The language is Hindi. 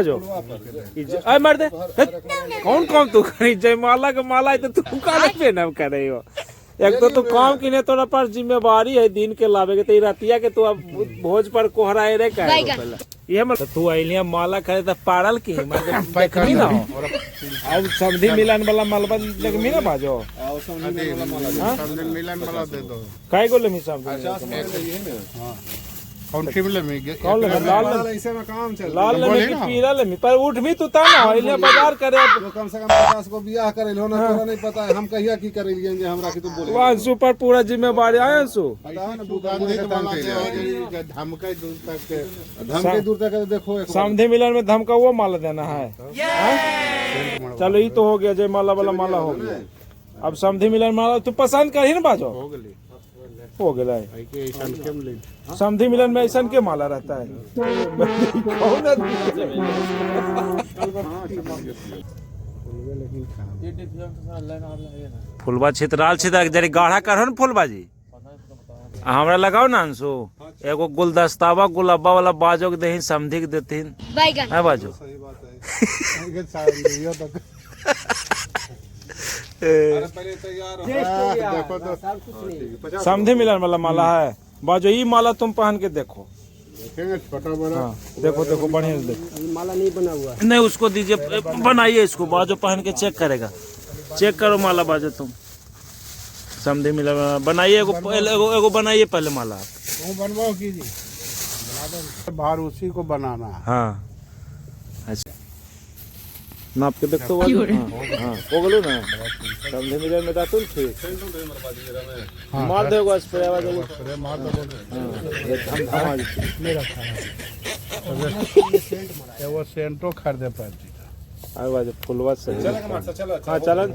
जो अरे मर दे कौन कौन तू जयमाला के माला तो तू काले पे न करे हो। एक तो तू काम की ने तोरा पास जिम्मेवारी है दिन के लावे के रतिया के तू अब भोज पर कोहराए रे का ये मत तू आइलिया माला करे त पाड़ल की देखमी ना अब समधी मिलन वाला मालबा देखमी ना बाजो समधी मिलन वाला दे दो काय गोले मी समधी कौन सी मिले में कौन ले लाल ऐसे में काम चल लाल ले में पीला ले में पर उठ भी तू ता ना आइलिया बाजार करे तो कम से कम 50 को बियाह करे लो ना तोरा नहीं पता है हम कहिया की करे लिए हमरा की तू बोले वांसु पर पूरा जिम्मेवारी आया सु पता है ना गांधी के वाला के धमके दूर तक के धमके दूर तक देखो एक समधी मिलन में धमका वो माला देना है। चलो ये तो हो गया जय माला वाला माला हो गया। अब समधी मिलन माला तू पसंद कर ही ना बाजो हो गया समधी मिलन में ऐसा के माला रहता है फुलबा छितराल छितर जरी गाढ़ा करो ना फुलबा जी हमरा लगाओ ना अंशु एगो गुलदस्तावा गुलाबा वाला बाजो के देही समधी के देतीन है बाजो समधी मिलन वाला माला है बाजो ये माला तुम पहन के देखो छोटा बड़ा देखो देखो बढ़िया से देखो माला नहीं बना हुआ नहीं उसको दीजिए बनाइए इसको बाजो पहन के चेक करेगा चेक करो माला बाजो तुम समधी मिलन बनाइए एगो बनाइए पहले माला वो बनवाओ कीजिए बाहर उसी को बनाना है। हाँ अच्छा नाप के देखो हाँ हो गलो ना समझे मिलन में दातुल ठीक मार देगो स्प्रे आवाज अरे मार दो मेरा वो सेंटो खरीदे पड़ती आवाज फुलवा से हां चलन